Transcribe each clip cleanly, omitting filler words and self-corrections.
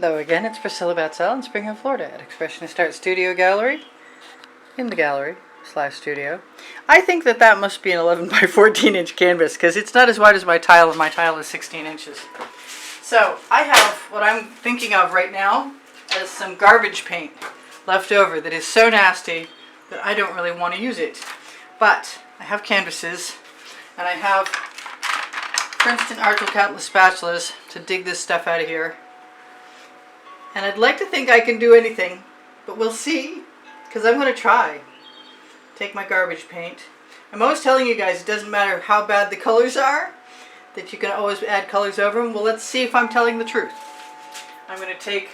Hello again, it's Priscilla Batzell in Spring Hill, Florida at Expressionist Art Studio Gallery, in the gallery / studio. I think that must be an 11 by 14 inch canvas because it's not as wide as my tile, and my tile is 16 inches. So I have what I'm thinking of right now as some garbage paint left over that is so nasty that I don't really want to use it. But I have canvases and I have Princeton Artful Countless spatulas to dig this stuff out of here. And I'd like to think I can do anything, but we'll see, because I'm going to try. Take my garbage paint. I'm always telling you guys it doesn't matter how bad the colors are, that you can always add colors over them. Well, let's see if I'm telling the truth. I'm going to take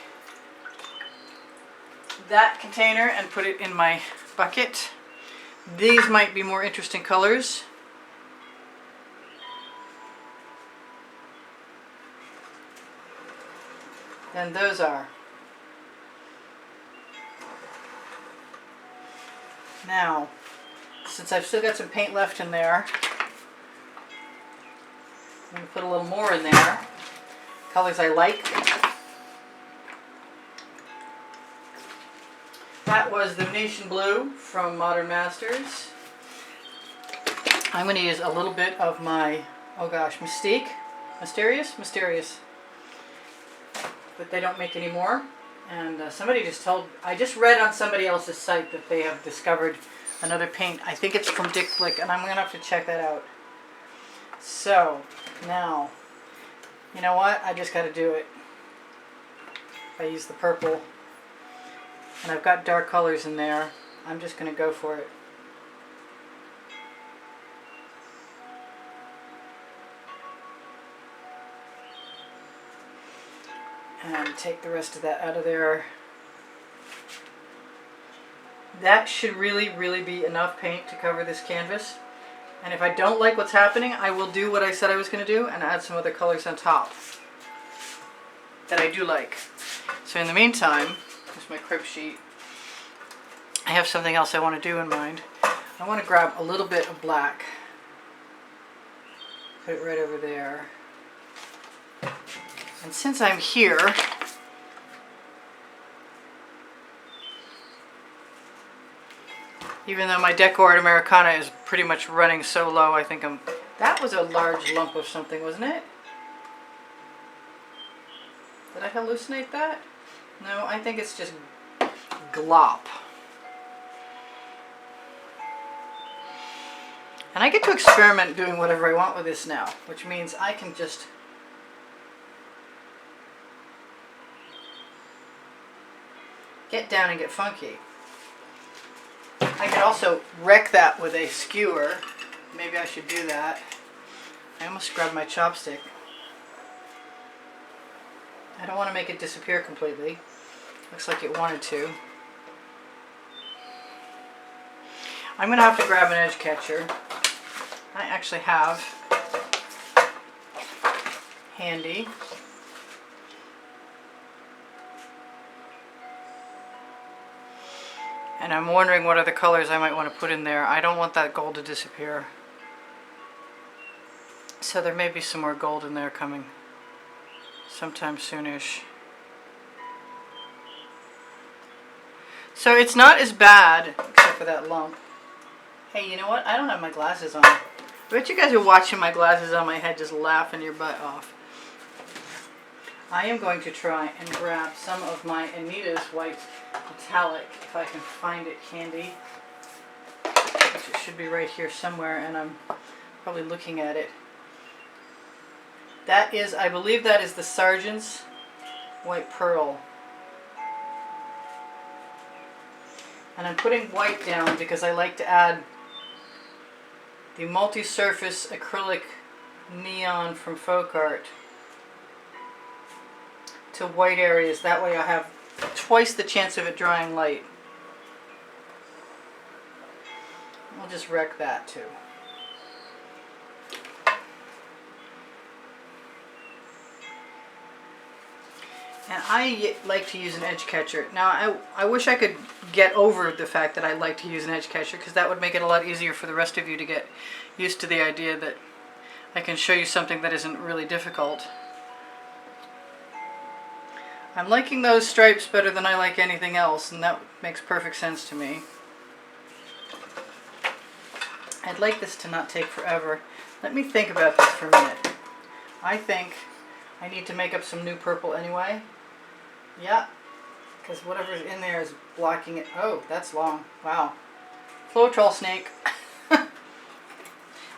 that container and put it in my bucket. These might be more interesting colors. Than those are. Now, since I've still got some paint left in there, I'm going to put a little more in there. Colors I like. That was the Venetian Blue from Modern Masters. I'm going to use a little bit of my, oh gosh, Mysterious, that they don't make anymore. And somebody just told, I just read on somebody else's site that they have discovered another paint. I think it's from Dick Blick, and I'm going to have to check that out. So, now, you know what? I just got to do it. I use the purple, and I've got dark colors in there. I'm just going to go for it. And take the rest of that out of there. That should really be enough paint to cover this canvas. And if I don't like what's happening, I will do what I said I was going to do and add some other colors on top that I do like. So in the meantime, here's my crib sheet. I have something else I want to do in mind. I want to grab a little bit of black. Put it right over there. And since I'm here, even though my Decor Americana is pretty much running so low, I think that was a large lump of something, wasn't it? Did I hallucinate that? No, I think it's just glop. And I get to experiment doing whatever I want with this now, which means I can just get down and get funky. I could also wreck that with a skewer. Maybe I should do that. I almost grabbed my chopstick. I don't want to make it disappear completely. Looks like it wanted to. I'm going to have to grab an edge catcher. I actually have handy. And I'm wondering what other colors I might want to put in there. I don't want that gold to disappear. So there may be some more gold in there coming sometime soonish. So it's not as bad, except for that lump. Hey, you know what? I don't have my glasses on. I bet you guys are watching my glasses on my head just laughing your butt off. I am going to try and grab some of my Anita's white metallic, if I can find it handy. Which it should be right here somewhere, and I'm probably looking at it. That is, I believe that is the Sargent's White Pearl. And I'm putting white down because I like to add the multi-surface acrylic neon from Folk Art to white areas. That way I have twice the chance of it drying light. We'll just wreck that too. And I like to use an edge catcher. Now I wish I could get over the fact that I like to use an edge catcher, because that would make it a lot easier for the rest of you to get used to the idea that I can show you something that isn't really difficult. I'm liking those stripes better than I like anything else, and that makes perfect sense to me. I'd like this to not take forever. Let me think about this for a minute. I think I need to make up some new purple anyway. Yeah, because whatever's in there is blocking it. Oh, that's long. Wow. Floetrol snake.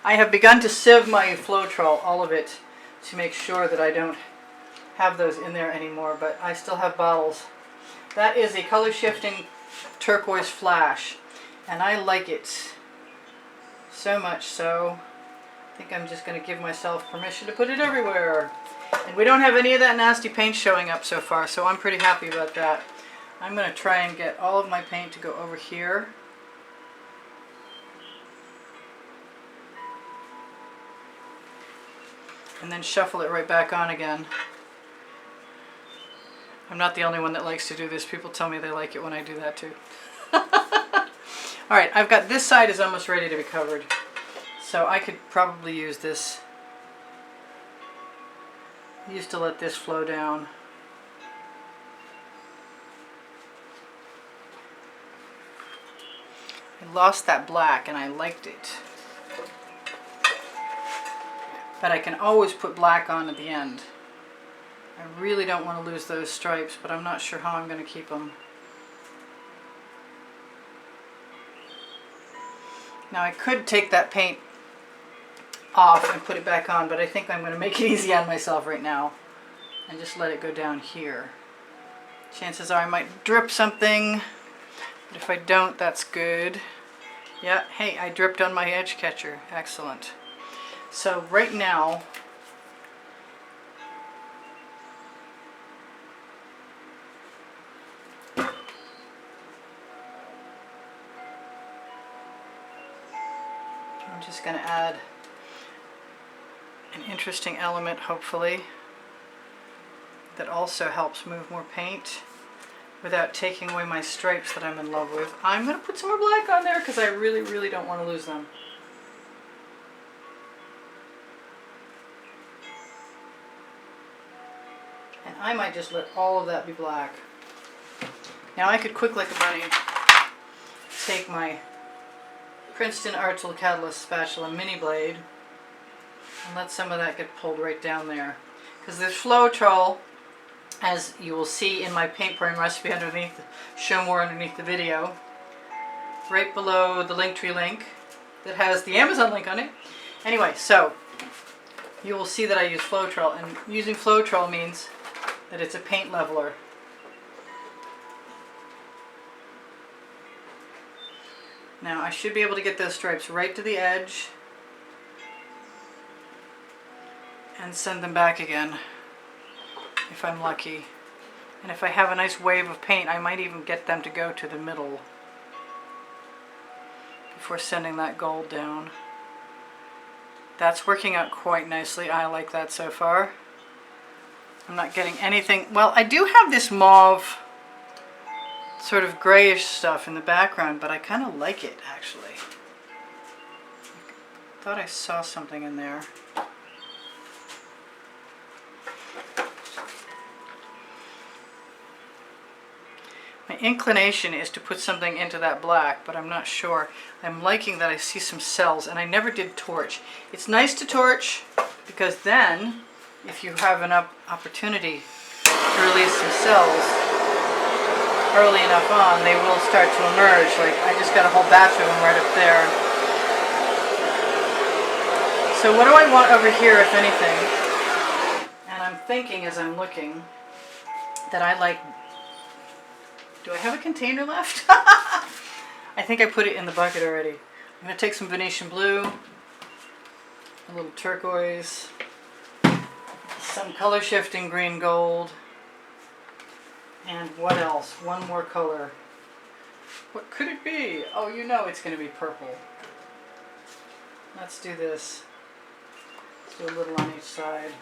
I have begun to sieve my Floetrol, all of it, to make sure that I don't have those in there anymore, but I still have bottles. That is a color shifting turquoise flash, and I like it so much so I think I'm just going to give myself permission to put it everywhere. And we don't have any of that nasty paint showing up so far, so I'm pretty happy about that. I'm going to try and get all of my paint to go over here. And then shuffle it right back on again. I'm not the only one that likes to do this. People tell me they like it when I do that too. Alright, I've got this side is almost ready to be covered. So I could probably use this. I used to let this flow down. I lost that black and I liked it. But I can always put black on at the end. I really don't want to lose those stripes, but I'm not sure how I'm going to keep them. Now I could take that paint off and put it back on, but I think I'm going to make it easy on myself right now and just let it go down here. Chances are I might drip something, but if I don't, that's good. Yeah, hey, I dripped on my edge catcher. Excellent. So right now, I'm just going to add an interesting element, hopefully, that also helps move more paint without taking away my stripes that I'm in love with. I'm going to put some more black on there because I really, really don't want to lose them. And I might just let all of that be black. Now I could quick like a bunny take my Princeton Artful Catalyst spatula mini blade and let some of that get pulled right down there. Because this Floetrol, as you will see in my paint pouring recipe underneath, show more underneath the video, right below the Linktree link that has the Amazon link on it. Anyway, so you will see that I use Floetrol, and using Floetrol means that it's a paint leveler. Now I should be able to get those stripes right to the edge and send them back again if I'm lucky. And if I have a nice wave of paint, I might even get them to go to the middle before sending that gold down. That's working out quite nicely. I like that so far. I'm not getting anything. Well, I do have this mauve sort of grayish stuff in the background, but I kind of like it actually. I thought I saw something in there. My inclination is to put something into that black, but I'm not sure. I'm liking that I see some cells, and I never did torch. It's nice to torch because then, if you have an opportunity to release some cells early enough on, they will start to emerge. Like, I just got a whole batch of them right up there. So what do I want over here, if anything? And I'm thinking as I'm looking that I like... Do I have a container left? I think I put it in the bucket already. I'm going to take some Venetian blue, a little turquoise, some color shifting green gold, and what else? One more color. What could it be? Oh, you know it's going to be purple. Let's do this. Let's do a little on each side.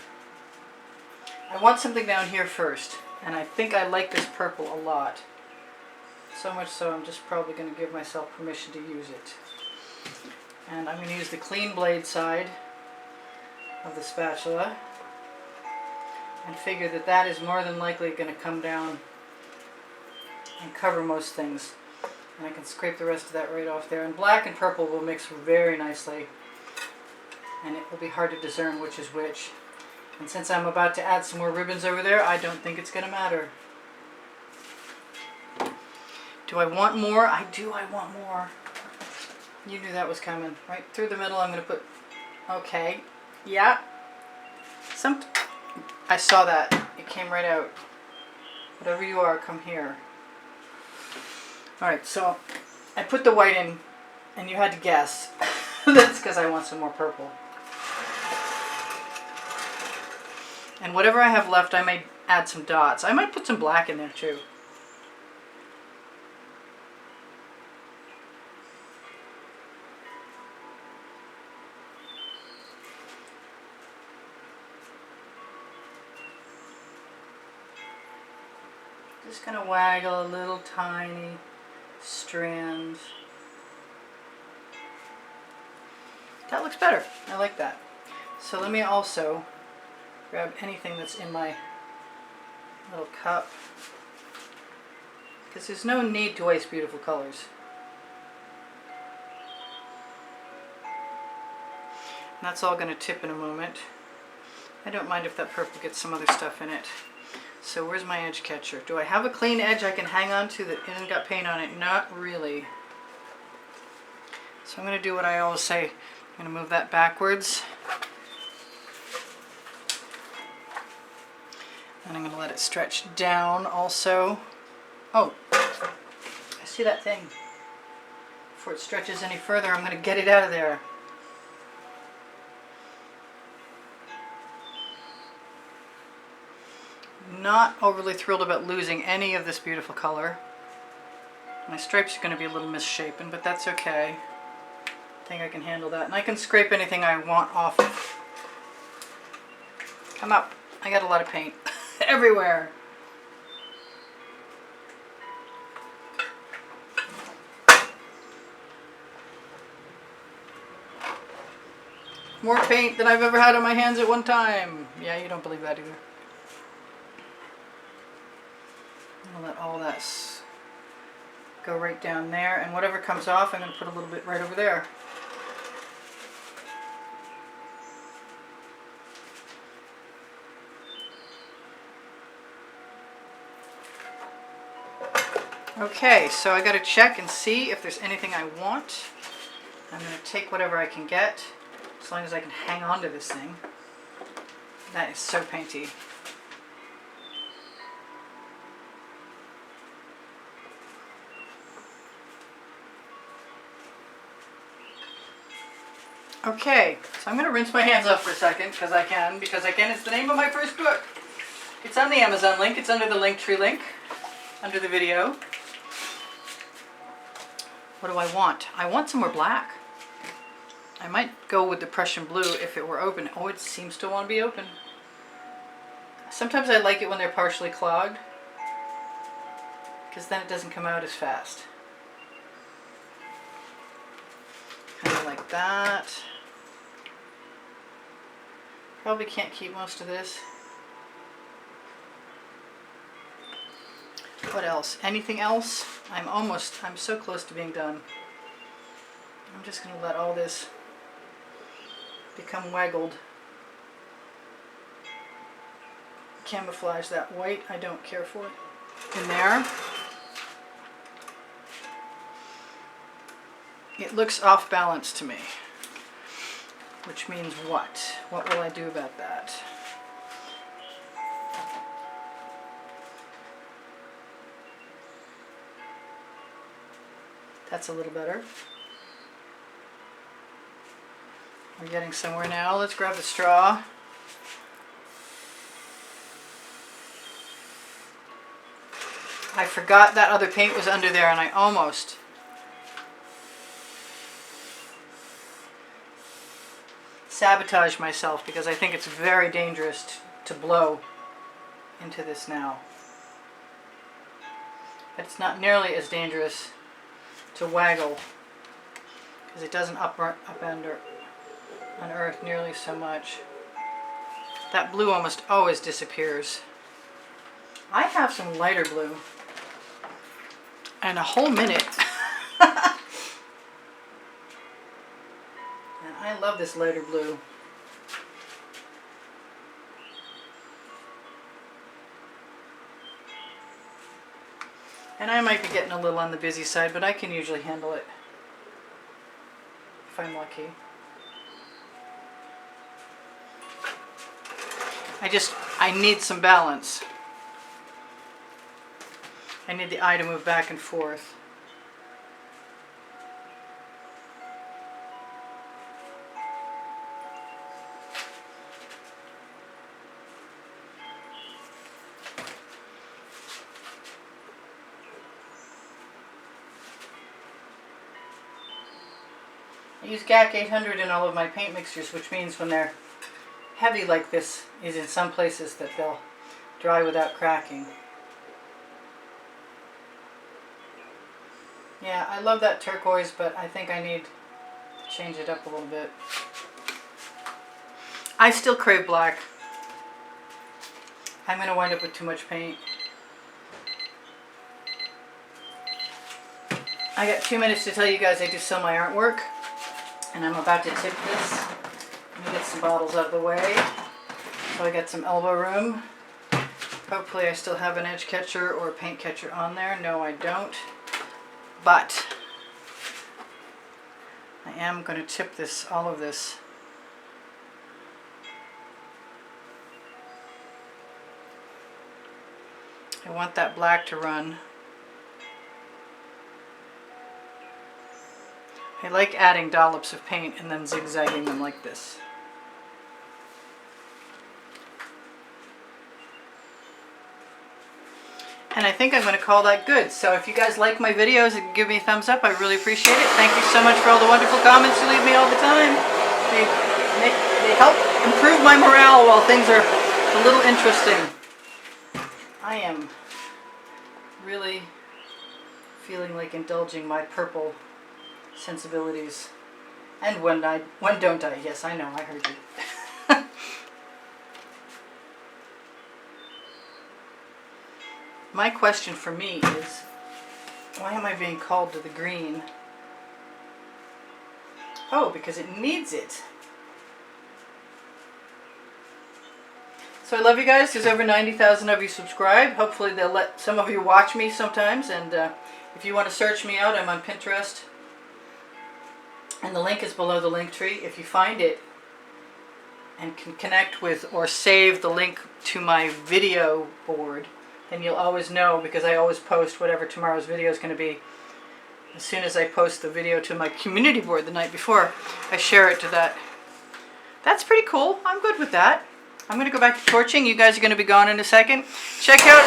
I want something down here first, and I think I like this purple a lot. So much so I'm just probably going to give myself permission to use it. And I'm going to use the clean blade side of the spatula. and figure that that is more than likely going to come down and cover most things. And I can scrape the rest of that right off there. And black and purple will mix very nicely, and it will be hard to discern which is which. And since I'm about to add some more ribbons over there, I don't think it's going to matter. Do I want more? I do. I want more. You knew that was coming. Right through the middle, I'm going to put... Okay. Yeah. I saw that. It came right out. Whatever you are, come here. Alright, so I put the white in, and you had to guess. That's because I want some more purple. And whatever I have left, I may add some dots. I might put some black in there too. Just going to waggle a little tiny strand. That looks better. I like that. So let me also grab anything that's in my little cup, because there's no need to waste beautiful colors. And that's all going to tip in a moment. I don't mind if that purple gets some other stuff in it. So where's my edge catcher? Do I have a clean edge I can hang on to that hasn't got paint on it? Not really. So I'm going to do what I always say. I'm going to move that backwards. And I'm going to let it stretch down also. Oh, I see that thing. Before it stretches any further, I'm going to get it out of there. Not overly thrilled about losing any of this beautiful color. My stripes are going to be a little misshapen, but that's okay. I think I can handle that. And I can scrape anything I want off of. Come up. I got a lot of paint everywhere. More paint than I've ever had on my hands at one time. Yeah, you don't believe that either. I'll let all that go right down there, and whatever comes off, I'm going to put a little bit right over there. Okay, so I got to check and see if there's anything I want. I'm going to take whatever I can get, as long as I can hang on to this thing. That is so painty. Okay, so I'm going to rinse my hands off for a second, because I can. It's the name of my first book. It's on the Amazon link. It's under the Linktree link, under the video. What do I want? I want some more black. I might go with the Prussian blue if it were open. Oh, it seems to want to be open. Sometimes I like it when they're partially clogged, because then it doesn't come out as fast. Kind of like that. Probably can't keep most of this. What else? Anything else? I'm so close to being done. I'm just going to let all this become waggled. Camouflage that white. I don't care for it. In there. It looks off balance to me. Which means what? What will I do about that? That's a little better. We're getting somewhere now. Let's grab the straw. I forgot that other paint was under there, and I almost sabotaged myself, because I think it's very dangerous to blow into this now. But it's not nearly as dangerous to waggle, because it doesn't upend or unearth nearly so much. That blue almost always disappears. I have some lighter blue. And a whole minute. And I love this lighter blue. And I might be getting a little on the busy side, but I can usually handle it if I'm lucky. I need some balance. I need the eye to move back and forth. I use GAC 800 in all of my paint mixtures, which means when they're heavy like this is in some places that they'll dry without cracking. Yeah, I love that turquoise, but I think I need to change it up a little bit. I still crave black. I'm going to wind up with too much paint. I got 2 minutes to tell you guys I do sell my artwork, and I'm about to tip this. Let me get some bottles out of the way so I got some elbow room. Hopefully I still have an edge catcher or a paint catcher on there. No, I don't. But I am going to tip this, all of this. I want that black to run. I like adding dollops of paint and then zigzagging them like this. And I think I'm going to call that good. So if you guys like my videos and give me a thumbs up, I really appreciate it. Thank you so much for all the wonderful comments you leave me all the time. They help improve my morale while things are a little interesting. I am really feeling like indulging my purple sensibilities. And when don't I? Yes, I know, I heard you. My question for me is, why am I being called to the green? Oh, because it needs it. So I love you guys. There's over 90,000 of you subscribed. Hopefully they'll let some of you watch me sometimes. And if you want to search me out, I'm on Pinterest. And the link is below the link tree. If you find it and can connect with or save the link to my video board, then you'll always know, because I always post whatever tomorrow's video is going to be. As soon as I post the video to my community board the night before, I share it to that. That's pretty cool. I'm good with that. I'm going to go back to torching. You guys are going to be gone in a second. Check out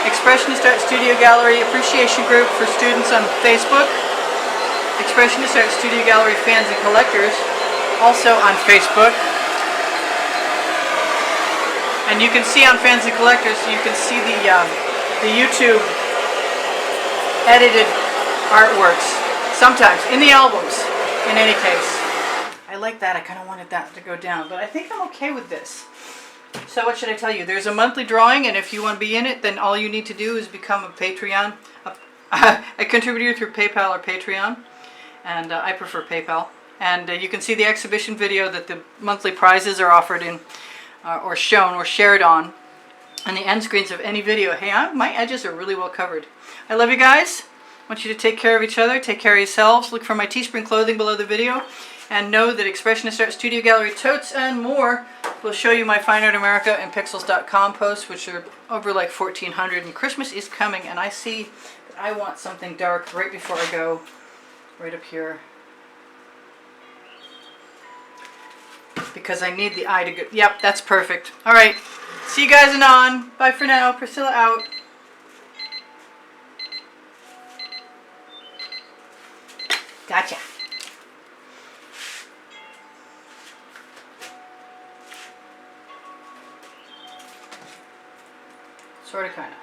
Expressionist Art Studio Gallery Appreciation Group for students on Facebook. Expressionist Art Studio Gallery Fans and Collectors, also on Facebook. And you can see on Fans and Collectors, you can see the YouTube edited artworks, sometimes, in the albums, in any case. I like that. I kind of wanted that to go down, but I think I'm okay with this. So what should I tell you? There's a monthly drawing, and if you want to be in it, then all you need to do is become a Patreon, a contributor through PayPal or Patreon, and I prefer PayPal. And you can see the exhibition video that the monthly prizes are offered in, or shown or shared on the end screens of any video. Hey, my edges are really well covered. I love you guys. I want you to take care of each other, take care of yourselves. Look for my Teespring clothing below the video, and know that Expressionist Art Studio Gallery totes and more will show you my Fine Art America and Pixels.com posts, which are over like 1,400, and Christmas is coming, and I see that I want something dark right before I go, right up here, because I need the eye to go. Yep, that's perfect. All right, see you guys anon. Bye for now. Priscilla out. Gotcha. Sort of, kind of.